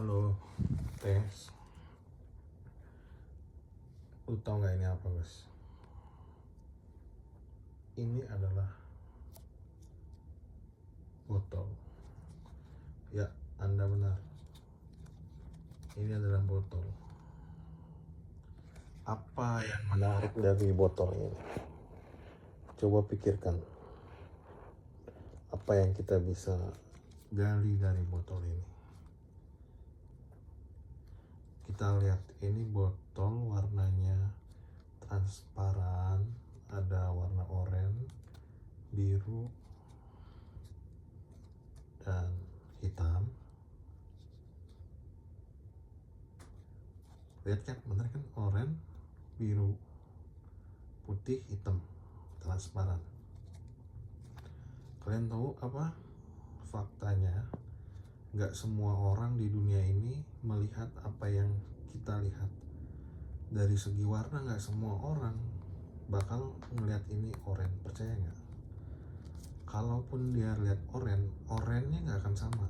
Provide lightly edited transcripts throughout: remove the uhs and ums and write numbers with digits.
Halo, tes. Lu tau gak ini apa, guys? Ini adalah botol. Ya, Anda benar. Ini adalah botol. Apa yang menarik dari botol ini? Coba pikirkan. Apa yang kita bisa gali dari botol ini? Kita lihat, ini botol warnanya transparan, ada warna oranye, biru, dan hitam. Lihat kan, bener kan? Oranye, biru, putih, hitam, transparan. Kalian tahu apa faktanya? Gak semua orang di dunia ini melihat apa yang kita lihat. Dari segi warna gak semua orang bakal ngelihat ini oranye, percaya gak? Kalaupun dia lihat oranye-nya gak akan sama.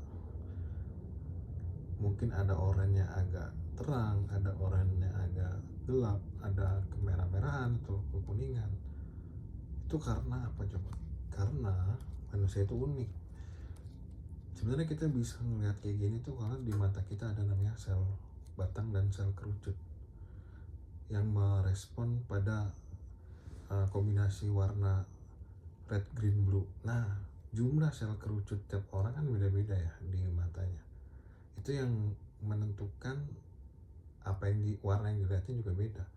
Mungkin ada oranye agak terang, ada oranye agak gelap, ada kemerah-merahan atau kekuningan. Itu karena apa coba? Karena manusia itu unik. Sebenarnya kita bisa ngelihat kayak gini tuh karena di mata kita ada namanya sel batang dan sel kerucut yang merespon pada kombinasi warna red, green, blue. Nah, jumlah sel kerucut tiap orang kan beda-beda ya di matanya. Itu yang menentukan apa yang warna yang dilihatin juga beda.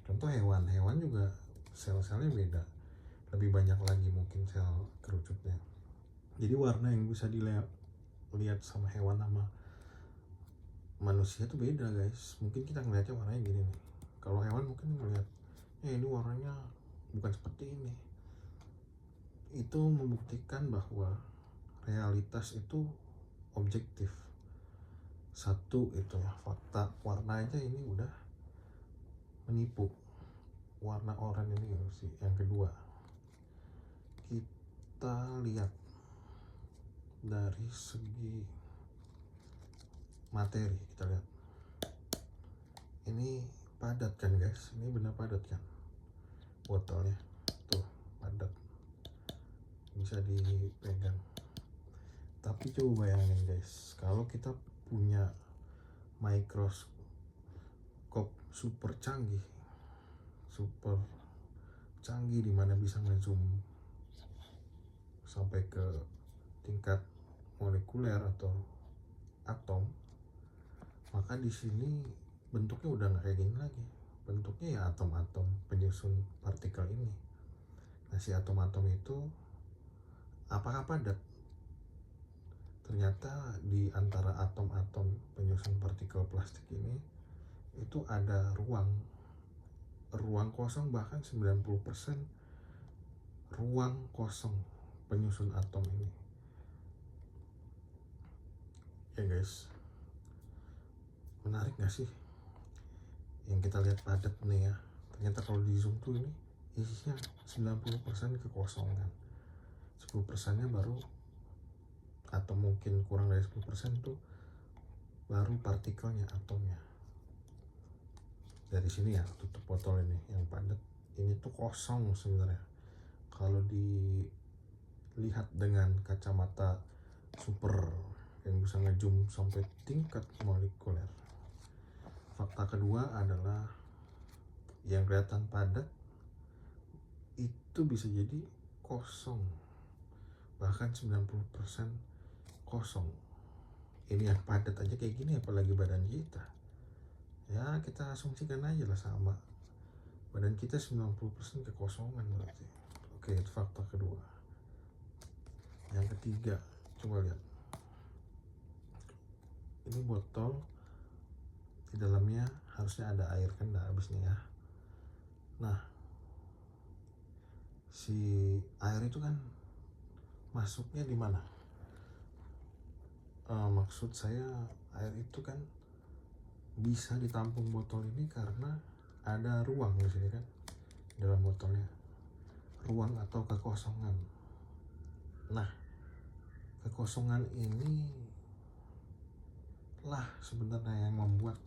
Contoh hewan juga sel-selnya beda, lebih banyak lagi mungkin sel kerucutnya. Jadi warna yang bisa dilihat sama hewan sama manusia tuh beda, guys. Mungkin kita ngeliatnya warnanya gini nih, kalau hewan mungkin ngeliat ini warnanya bukan seperti ini. Itu membuktikan bahwa realitas itu objektif. Satu itu ya, fakta warna aja ini udah menipu. Warna oranye ini sih. Yang kedua, kita lihat dari segi materi. Kita lihat ini padat kan, guys? Ini benar padat kan botolnya, tuh padat, bisa dipegang. Tapi coba bayangin, guys, kalau kita punya mikroskop super canggih dimana bisa ngezoom sampai ke tingkat molekuler atau atom, maka di sini bentuknya udah nggak kayak gini lagi. Bentuknya ya atom-atom penyusun partikel ini. Nah, si atom-atom itu apakah padat? Ternyata di antara atom-atom penyusun partikel plastik ini itu ada ruang kosong, bahkan 90% ruang kosong penyusun atom ini. Ya, guys, menarik gak sih? Yang kita lihat padat nih ya, ternyata kalau di zoom tuh ini isinya 90% kekosongan, 10% nya baru, atau mungkin kurang dari 10% tuh baru partikelnya, atomnya. Dari sini ya, tutup botol ini yang padat ini tuh kosong sebenarnya. Kalau dilihat dengan kacamata super yang bisa ngezoom sampai tingkat molekuler. Fakta kedua adalah yang kelihatan padat itu bisa jadi kosong, bahkan 90% kosong. Ini yang padat aja kayak gini, apalagi badan kita. Ya, kita asumsikan aja lah sama. Badan kita 90% kekosongan berarti. Oke, itu fakta kedua. Yang ketiga, coba lihat. Ini botol, di dalamnya harusnya ada air kan, udah habis nih ya. Nah, si air itu kan masuknya di mana? Maksud saya, air itu kan bisa ditampung botol ini karena ada ruang di sini kan, dalam botolnya, ruang atau kekosongan. Nah, kekosongan ini lah sebenarnya yang membuat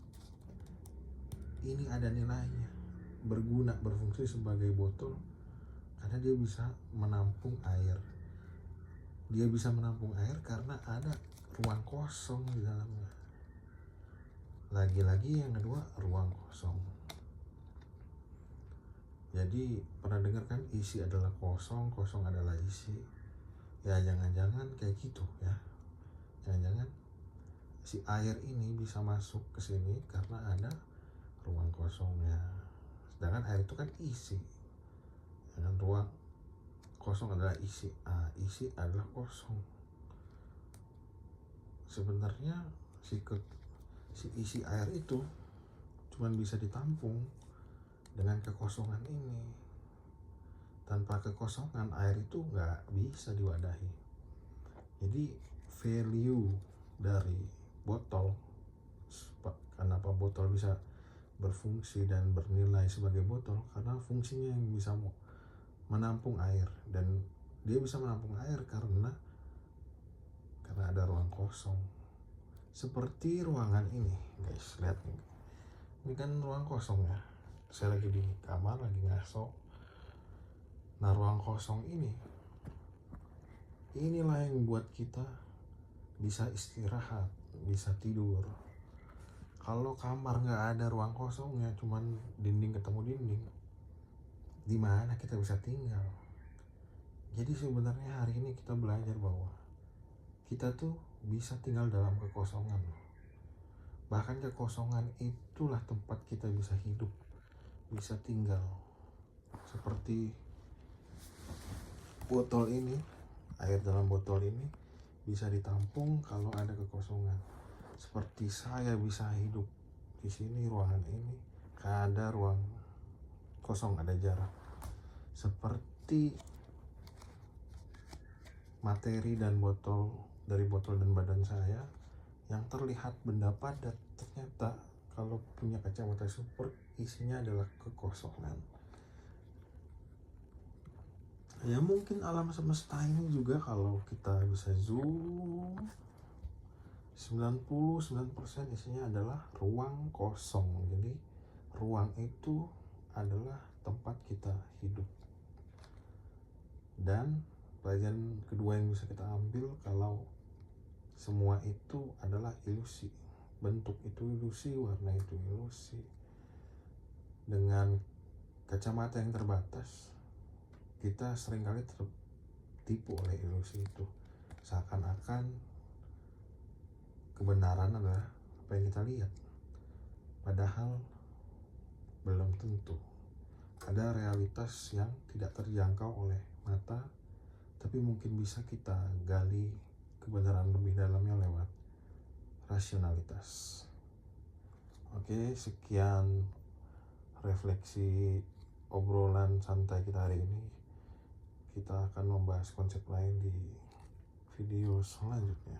ini ada nilainya, berguna, berfungsi sebagai botol, karena dia bisa menampung air. Dia bisa menampung air karena ada ruang kosong di dalamnya. Lagi-lagi yang kedua, ruang kosong. Jadi pernah dengar kan, isi adalah kosong, kosong adalah isi. Ya jangan-jangan kayak gitu ya. Jangan-jangan si air ini bisa masuk ke sini karena ada ruang kosongnya. Sedangkan air itu kan isi. Dan ruang kosong adalah isi. Isi adalah kosong. Sebenarnya si isi air itu cuman bisa ditampung dengan kekosongan ini. Tanpa kekosongan, air itu nggak bisa diwadahi. Jadi value dari botol, kenapa botol bisa berfungsi dan bernilai sebagai botol, karena fungsinya yang bisa menampung air. Dan dia bisa menampung air karena ada ruang kosong. Seperti ruangan ini guys, lihat nih, ini kan ruang kosong ya. Saya lagi di kamar, lagi ngaso. Nah ruang kosong inilah yang buat kita bisa istirahat, bisa tidur. Kalau kamar nggak ada ruang kosongnya, cuman dinding ketemu dinding, di mana kita bisa tinggal? Jadi sebenarnya hari ini kita belajar bahwa kita tuh bisa tinggal dalam kekosongan. Bahkan kekosongan itulah tempat kita bisa hidup, bisa tinggal. Seperti botol ini, air dalam botol ini bisa ditampung kalau ada kekosongan. Seperti saya bisa hidup di sini, ruangan ini, ada ruang kosong, ada jarak. Seperti materi dan botol, dari botol dan badan saya, yang terlihat benda padat, ternyata kalau punya kacamata super, isinya adalah kekosongan. Ya mungkin alam semesta ini juga kalau kita bisa zoom, 99% isinya adalah ruang kosong. Jadi ruang itu adalah tempat kita hidup. Dan pelajaran kedua yang bisa kita ambil, kalau semua itu adalah ilusi. Bentuk itu ilusi, warna itu ilusi. Dengan kacamata yang terbatas, kita seringkali tertipu oleh ilusi itu. Seakan-akan kebenaran adalah apa yang kita lihat. Padahal belum tentu. Ada realitas yang tidak terjangkau oleh mata, tapi mungkin bisa kita gali kebenaran lebih dalamnya lewat rasionalitas. Oke, sekian refleksi obrolan santai kita hari ini. Kita akan membahas konsep lain di video selanjutnya.